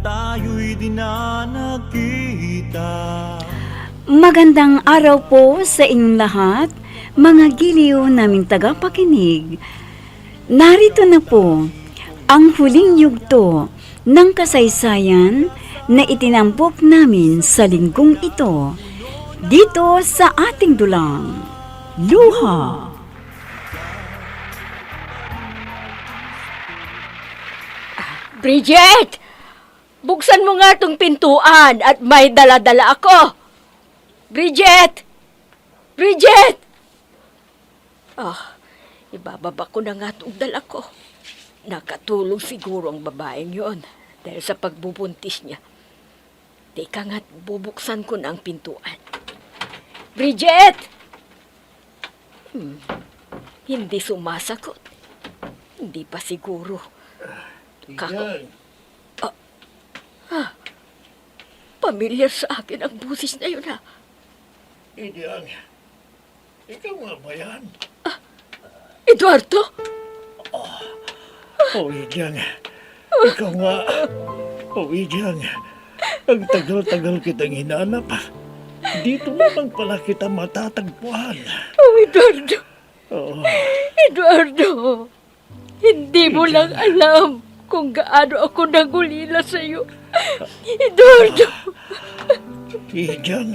tayo'y di na nagkita. Magandang araw po sa inyong lahat, mga giliw naming tagapakinig. Narito na po ang huling yugto ng kasaysayan na itinampok namin sa linggong ito, dito sa ating dulang, Luha. Bridget! Buksan mo nga tong pintuan at may dala-dala ako. Bridget! Bridget! Ibababa ko na nga itong dala ko. Nakatulog siguro ang babaeng yon dahil sa pagbubuntis niya. Teka nga't bubuksan ko na ang pintuan. Bridget! Hindi sumasagot. Hindi pa siguro. Pamilyar sa akin ang busis na yun, ha? Idyang, ikaw nga ba yan? Eduardo? Idyang, ikaw nga. Idyang, ang tagal-tagal kitang hinanap. Dito naman pala kita matatagpuan. Eduardo! Oo. Eduardo! Hindi mo lang alam kung gaano ako nagulila sa'yo. Eduardo! Idyang,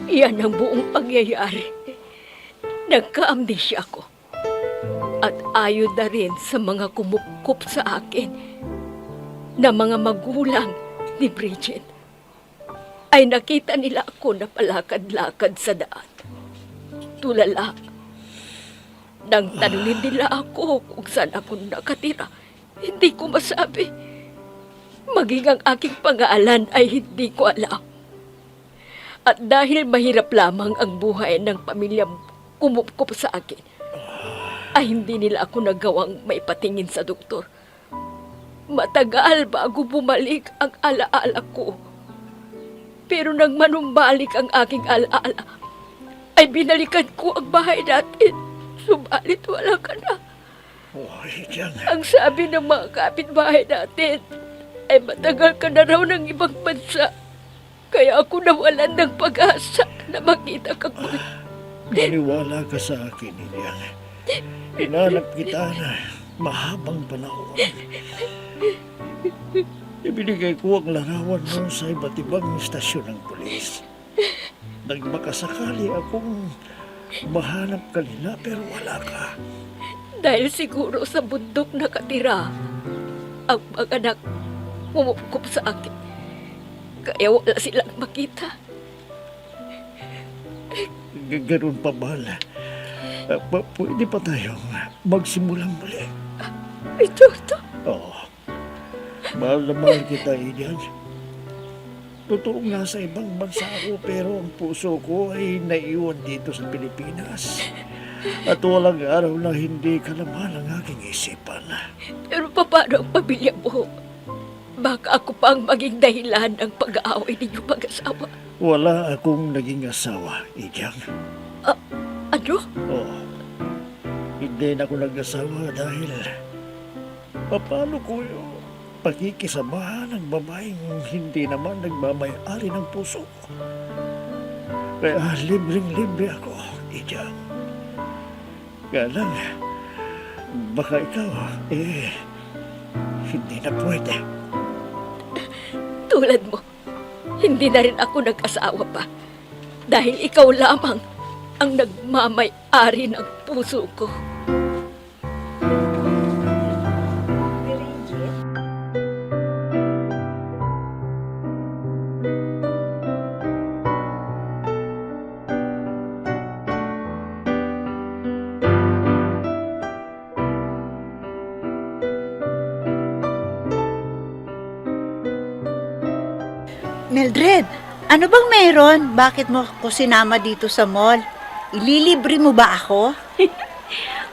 Yan ang buong pangyayari. Nagka-amnesia ako. At ayon na rin sa mga kumupkup sa akin na mga magulang ni Bridget ay nakita nila ako na palakad-lakad sa daan. Tulala. Nang tanungin nila ako kung saan ako nakatira, hindi ko masabi. Maging ang aking pangalan ay hindi ko alam. At dahil mahirap lamang ang buhay ng pamilyang kumupkup sa akin, ay hindi nila ako nagawang maipatingin sa doktor. Matagal bago bumalik ang alaala ko. Pero nang manumbalik ang aking alaala, ay binalikan ko ang bahay natin. Subalit wala ka na. Idyang, Ang sabi ng mga kapitbahay natin, ay matagal ka na raw ng ibang bansa. Kaya ako nawalan ng pag-asa na makita kang muli. maniwala ka sa akin, Idyang. Hinanap kita na mahabang panahon. Ibinigay ko ang larawan mo sa iba't ibang istasyon ng pulis. Nagmakasakali akong mahanap ka nila pero wala ka. Dahil siguro sa bundok nakatira ang mga anak mumukop sa akin. Kaya wala silang makita. Ganun pa, mahal. Pwede pa tayong magsimulang muli. Eduardo, Oo. Mahal na mahal kita, Idyang. Totoong nasa ibang bansa ako pero ang puso ko ay naiwan dito sa Pilipinas. At walang araw na hindi ka naman ang aking isipan. pero paano ang pamilya mo? Baka ako pa ang maging dahilan ng pag-aaway ninyo mag-asawa. Wala akong naging asawa, Idyang. Ano? Oo. Hindi na ako nag-asawa dahil paano ko yung pakikisamahan ng babaeng hindi naman nagmamayari ng puso ko. Kaya libreng-libre ako, Idyang. Kaya lang, baka ikaw, hindi na pwede. Tulad mo, hindi na rin ako nag-asawa pa. Dahil ikaw lamang ang nagmamay-ari ng puso ko. Mildred, ano bang meron? Bakit mo ako sinama dito sa mall? Ililibre mo ba ako?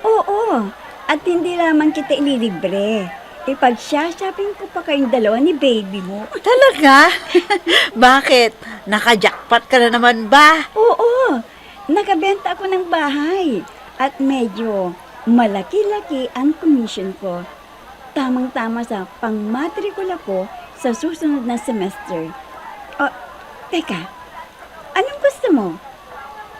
Oo, at hindi lamang kita ililibre. Ipag-shopping ko pa kayong dalawa ni baby mo. Talaga? Bakit? Naka-jackpot ka na naman ba? Oo, nakabenta ako ng bahay at medyo malaki-laki ang commission ko. Tamang-tama sa pangmatrikula ko sa susunod na semester. Oh, teka, anong gusto mo?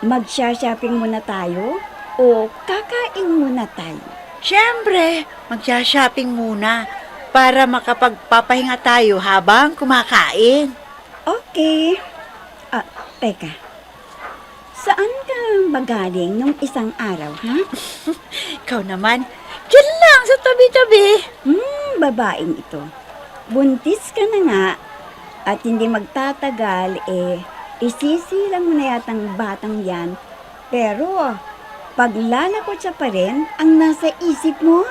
Mag-shopping muna tayo o kakain muna tayo? Siyempre, magsha-shopping muna para makapagpapahinga tayo habang kumakain. Okay. Teka. Saan ka magaling nung isang araw, ha? Ikaw naman, dyan lang sa tabi-tabi. Babaeng ito. Buntis ka na nga at hindi magtatagal, isisilang mo na yatang batang yan. Pero, paglalakot siya pa rin ang nasa isip mo.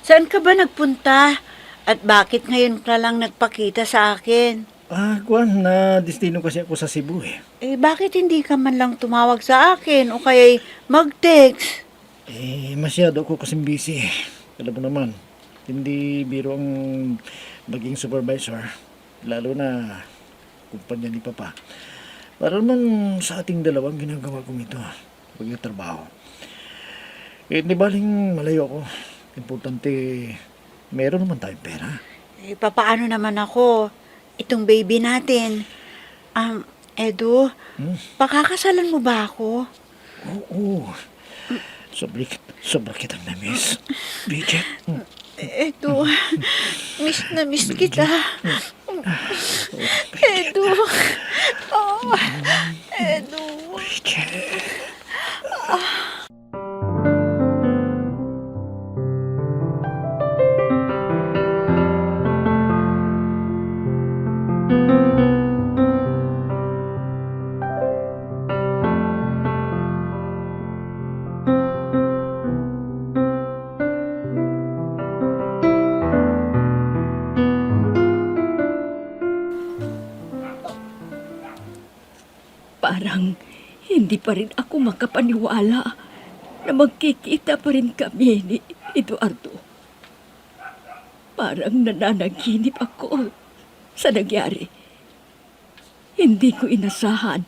Saan ka ba nagpunta? At bakit ngayon ka lang nagpakita sa akin? Kuan, na destino kasi ako sa Cebu eh. Bakit hindi ka man lang tumawag sa akin o kaya mag-text? Masyado ako kasing busy. Alam mo naman, hindi biro ang maging supervisor. Lalo na kumpanya ni Papa. Para naman sa ating dalawang ginagawa kong ito. Pagkatrabaho. Di baling malayo ako. Importante, meron naman tayong pera. Papaano naman ako? Itong baby natin. Edu, pakakasalan mo ba ako? Oo. Sobra kitang na-miss. Bridget. Edu, miss na miss kita. Edu. Edu. Bridget. Parang hindi pa rin ako makapaniwala na magkikita pa rin kami ni Eduardo. Parang nananaginip ako sa nangyari. Hindi ko inasahan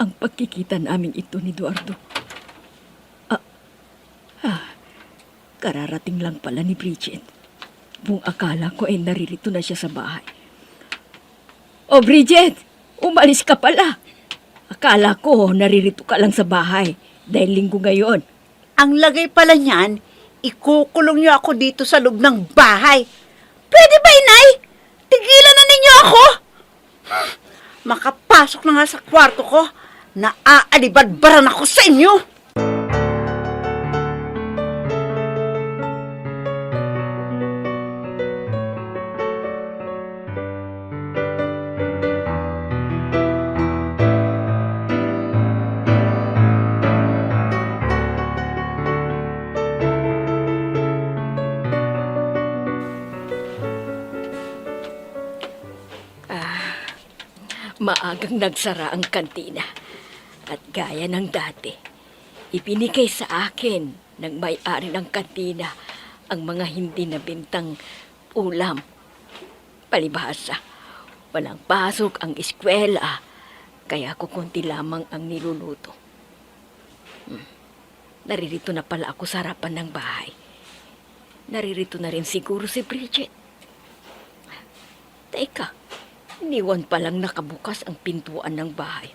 ang pagkikita namin ito ni Eduardo. Kararating lang pala ni Bridget. Buong akala ko ay naririto na siya sa bahay. Oh, Bridget! Umalis ka pala! Akala ko naririto ka lang sa bahay dahil linggo ngayon. Ang lagay pala niyan, ikukulong niyo ako dito sa loob ng bahay. Pwede ba, Inay? Tigilan na ninyo ako! Makapasok na nga sa kwarto ko, naaalibadbaran ako sa inyo! Maagang nagsara ang kantina. At gaya ng dati, ibinigay sa akin ng may-ari ng kantina ang mga hindi nabintang ulam. Palibhasa, walang pasok ang eskwela, kaya kukunti lamang ang niluluto. Naririto na pala ako sa harapan ng bahay. Naririto na rin siguro si Bridget. Teka, iniwan palang nakabukas ang pintuan ng bahay.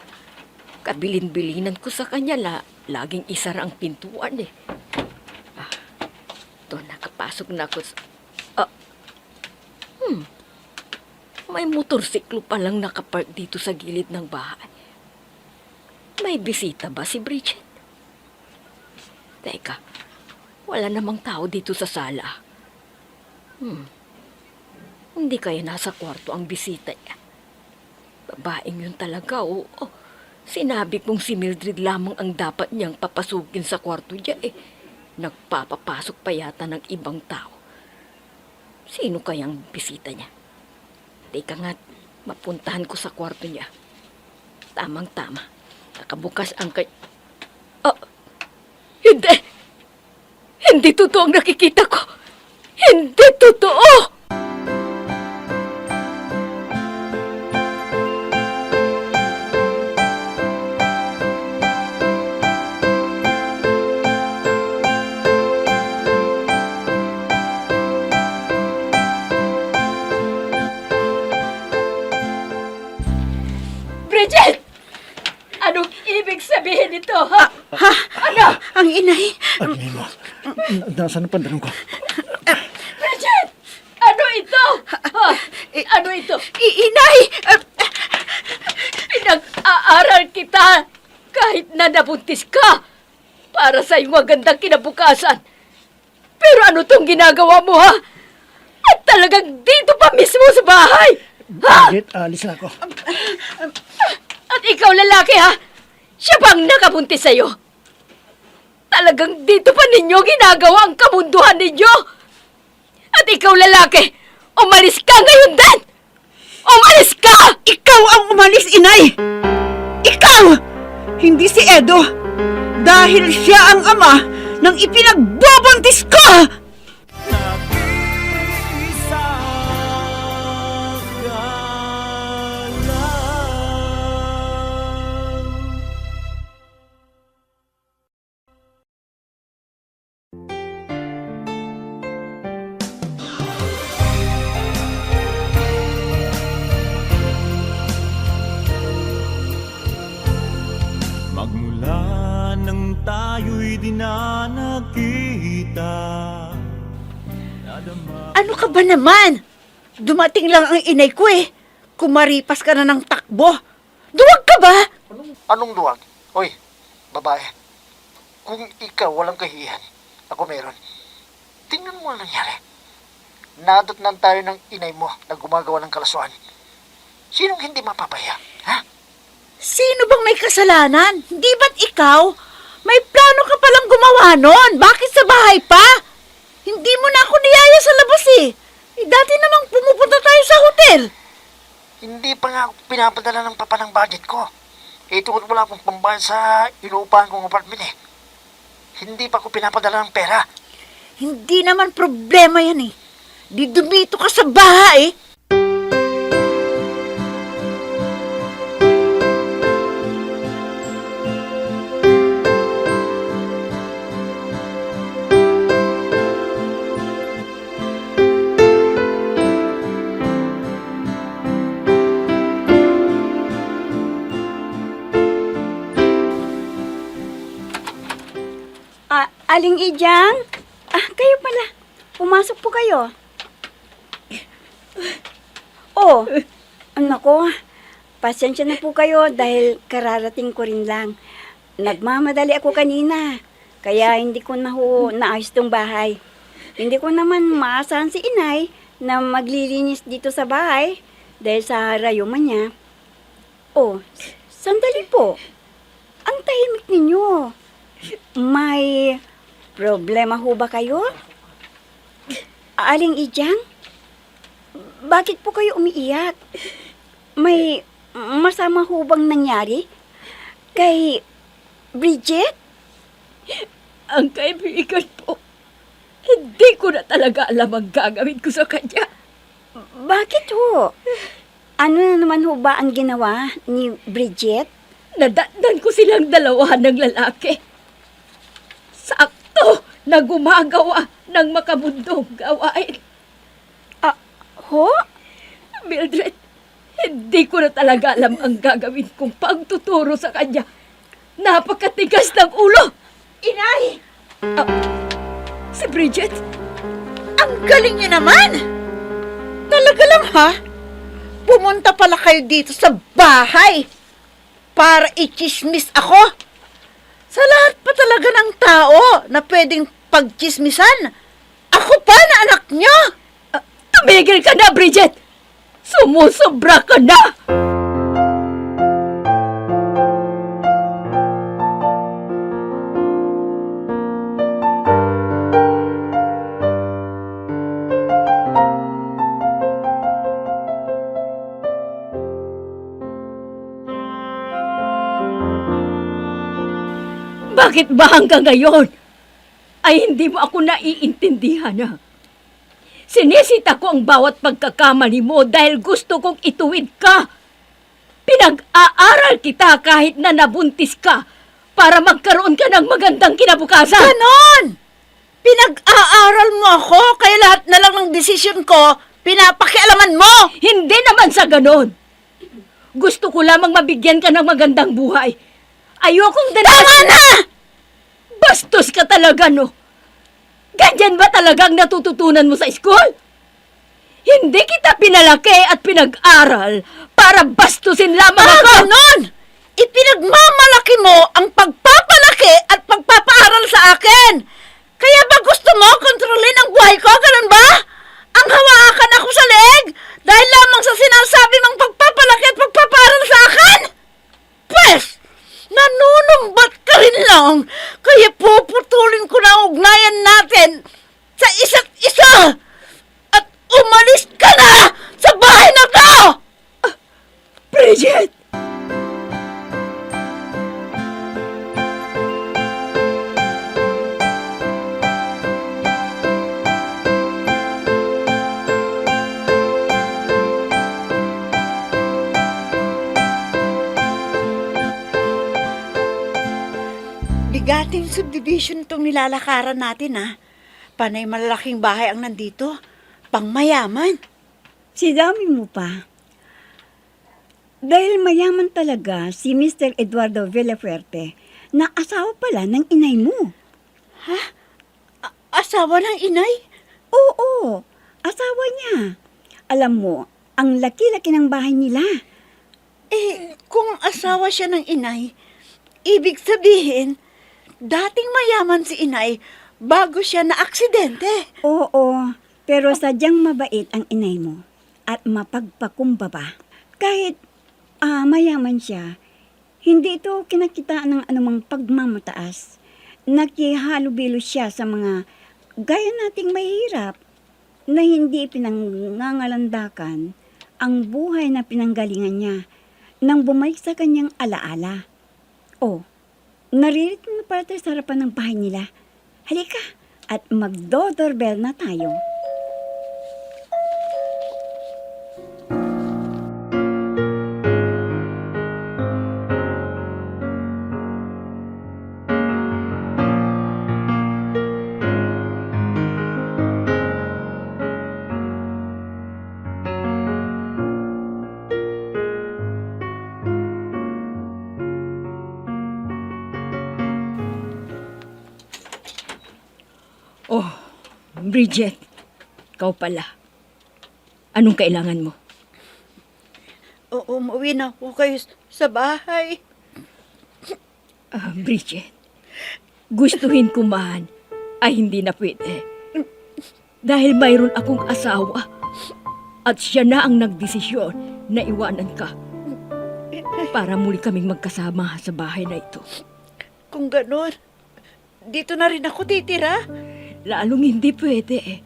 Kabilin-bilinan ko sa kanya laging isara ang pintuan eh. Doon nakapasok na ako sa... May motorsiklo palang nakapark dito sa gilid ng bahay. May bisita ba si Bridget? Teka, wala namang tao dito sa sala. Hindi kaya nasa kwarto ang bisita niya. Babaeng yun talaga, oo. Sinabi kong si Mildred lamang ang dapat niyang papasukin sa kwarto niya eh. Nagpapapasok pa yata ng ibang tao. Sino kayang bisita niya? Teka nga, mapuntahan ko sa kwarto niya. Tamang-tama. Nakabukas ang Oh, hindi! Hindi totoo ang nakikita ko! Hindi totoo! Bridget! Anong ibig sabihin nito, ha? Ano? Ang inay, Ang ina mo. Nasaan ang pandalang ko? Bridget! Ano ito? Ha? Ano ito? inay! Pinag-aaral kita kahit na nabuntis ka para sa iyong magandang kinabukasan. Pero ano tong ginagawa mo, ha? At talagang dito pa mismo sa bahay! Ha? Bakit? Alis na ako. At ikaw lalaki, ha? Siya bang nakabuntis sa'yo? Talagang dito pa ninyo ginagawa ang kamunduhan ninyo? At ikaw lalaki, umalis ka ngayon din! Umalis ka! Ikaw ang umalis, inay! Ikaw! Hindi si Edo! Dahil siya ang ama ng ipinagbubuntis ko! Nag-iisa ka lang. Magmula nang tayo'y di na nagkita, nadama Ano ka ba naman? Dumating lang ang inay ko eh. Kumaripas ka na ng takbo. Duwag ka ba? Anong luwag? Hoy, babae. Kung ikaw walang kahihiyan, ako meron. Tingnan mo ang nangyari. Nadatnan tayo ng inay mo na gumagawa ng kalasuan. Sinong hindi mapapahiya? Ha? Sino bang may kasalanan? Hindi ba't ikaw? May plano ka palang gumawa nun. Bakit sa bahay pa? Hindi mo na ako niyaya sa labas eh. Dati namang pumupunta tayo sa hotel. Hindi pa nga ako pinapadala ng papa ng budget ko. Tungkol wala akong pambayad sa inuupahan kong apartment eh. Hindi pa ako pinapadala ng pera. Hindi naman problema yan eh. Di dumito ka sa bahay. Aling Ijang? Kayo pala. Pumasok po kayo. Oh, nako. Pasensya na po kayo dahil kararating ko rin lang. Nagmamadali ako kanina. Kaya hindi ko na naayos tong bahay. Hindi ko naman maasahan si inay na maglilinis dito sa bahay dahil sa rayuma niya. Oh, sandali po. Ang tahimik ninyo. May problema ho ba kayo? Aling Ijang? Bakit po kayo umiiyak? May masama ho bang nangyari? Kay Bridget? Ang kaibigan po, hindi ko na talaga alam ang gagawin ko sa kanya. Bakit ho? Ano na naman ho ba ang ginawa ni Bridget? Nadatnan ko silang dalawa ng lalaki. Sakto na gumagawa ng makabundong gawain. Ho? Mildred, hindi ko na talaga alam ang gagawin kong pagtuturo sa kanya. Napakatigas ng ulo. Inay! Si Bridget, Ang galing niyo naman! Talaga lang ha? Pumunta pala kayo dito sa bahay para i-chismis ako. Sa lahat pa talaga ng tao na pwedeng pagchismisan, ako pa na anak niyo. Tumigil ka na, Bridget! Sumusobra ka na! Bakit ba hanggang ngayon ay hindi mo ako naiintindihan na? Sinisita ko ang bawat pagkakamali mo dahil gusto kong ituwid ka. Pinag-aaral kita kahit na nabuntis ka para magkaroon ka ng magandang kinabukasan. Ganon! Pinag-aaral mo ako, kaya lahat na lang ng desisyon ko, pinapakialaman mo! Hindi naman sa ganon. Gusto ko lamang mabigyan ka ng magandang buhay. Ayokong Tama na! Bastos ka talaga, no? Ganyan ba talaga ang natututunan mo sa school? Hindi kita pinalaki at pinag-aral para bastusin lamang ako. Ganon! Ipinagmamalaki mo ang pagpapalaki at pagpapaaral sa akin! Kaya ba gusto mo kontrolin ang buhay ko? Ganon ba? Ang hawakan ako sa leeg dahil lamang sa sinasabi mong pagpapalaki at pagpapaaral sa akin? Pwes! Nanunumbat ka rin lang, kaya puputulin ko na ang ugnayan natin sa isa't isa at umalis ka na sa bahay na to! Bridget! Bigating subdivision itong nilalakaran natin, ha? Panay malalaking bahay ang nandito. Pangmayaman. Si dami mo pa. Dahil mayaman talaga si Mr. Eduardo Villafuerte na asawa pala ng inay mo. Asawa ng inay? Oo, asawa niya. Alam mo, ang laki-laki ng bahay nila. Kung asawa siya ng inay, ibig sabihin, dating mayaman si inay bago siya na aksidente. Oo, pero sadyang mabait ang inay mo at mapagpakumbaba. Kahit mayaman siya, hindi ito kinakitaan ng anumang pagmamataas. Nakihalubilo siya sa mga gaya nating mahirap na hindi pinangangalandakan ang buhay na pinanggalingan niya nang bumalik sa kanyang alaala. Naririto na pala tayo sa harapan ng bahay nila. Halika at magdo-doorbell na tayo. Bridget, ikaw pala. Anong kailangan mo? Umuwi na po kayo sa bahay. Bridget, gustuhin ko man ay hindi na pwede. Dahil mayroon akong asawa at siya na ang nagdesisyon na iwanan ka para muli kaming magkasama sa bahay na ito. Kung ganon, dito na rin ako titira. Lalong hindi pwede.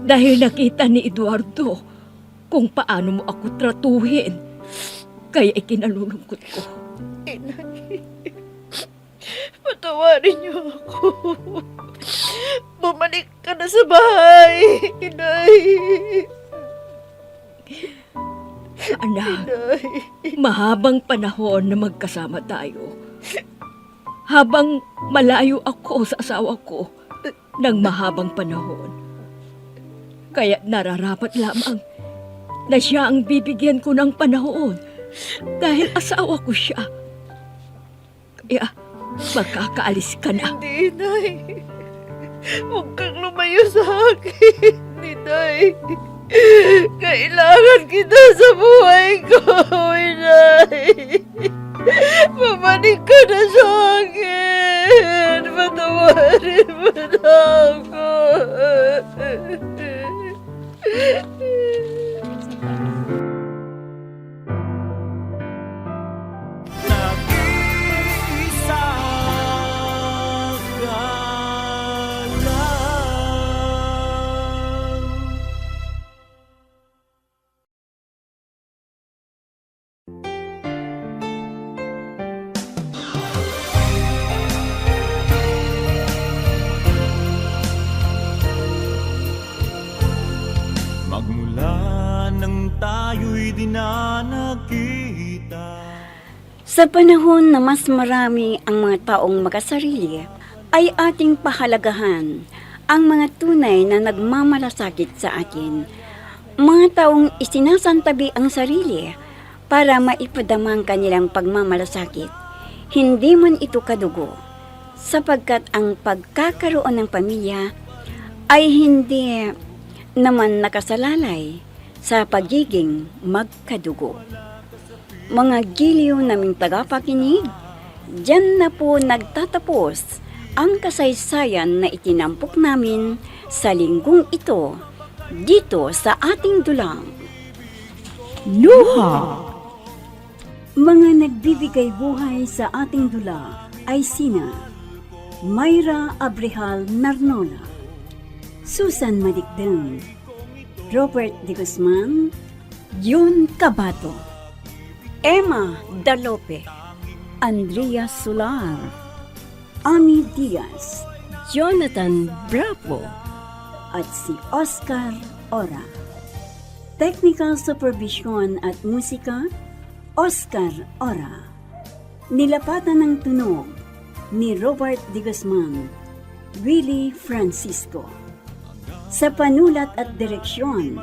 Dahil nakita ni Eduardo kung paano mo ako tratuhin. Kaya ikinalulungkot ko. Inay, patawarin niyo ako. Bumalik ka na sa bahay, Inay. Anak, Inay. mahabang panahon na magkasama tayo. Habang malayo ako sa asawa ko ng mahabang panahon. Kaya nararapat lamang na siya ang bibigyan ko ng panahon dahil asawa ko siya. Kaya magkakaalis ka na. Hindi, Inay. Huwag kang lumayo sa akin, Inay. Kailangan kita sa buhay ko, Inay. Pabalik ka na sa akin. Patawarin mo na ako. tayo'y di na nagkita. Sa panahon na mas marami ang mga taong makasarili, ay ating pahalagahan ang mga tunay na nagmamalasakit sa atin. Mga taong isinasantabi ang sarili para maipadama ang kanilang pagmamalasakit. Hindi man ito kadugo, sapagkat ang pagkakaroon ng pamilya ay hindi naman nakasalalay sa pagiging magkadugo. Mga giliw naming tagapakinig, diyan na po nagtatapos ang kasaysayan na itinampok namin sa linggong ito dito sa ating dulang. Luha! Mga nagbibigay buhay sa ating dula ay sina Mayra Abrehal Narnola, Susan Madigdang, Robert De Guzman, Jun Cabato, Emma Dalope, Andrea Solar, Ami Diaz, Jonathan Bravo, at si Oscar Ora. Technical Supervision at Musika, Oscar Ora. Nilapatan ng tunog ni Robert De Guzman, Willie Francisco. Sa panulat at direksyon,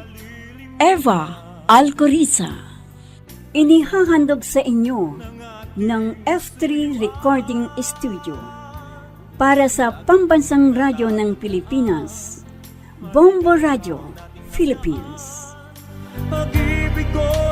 Eva Alcoriza. Inihahandog sa inyo ng F3 Recording Studio para sa Pambansang Radyo ng Pilipinas, Bombo Radio, Philippines. Pag-ibig ko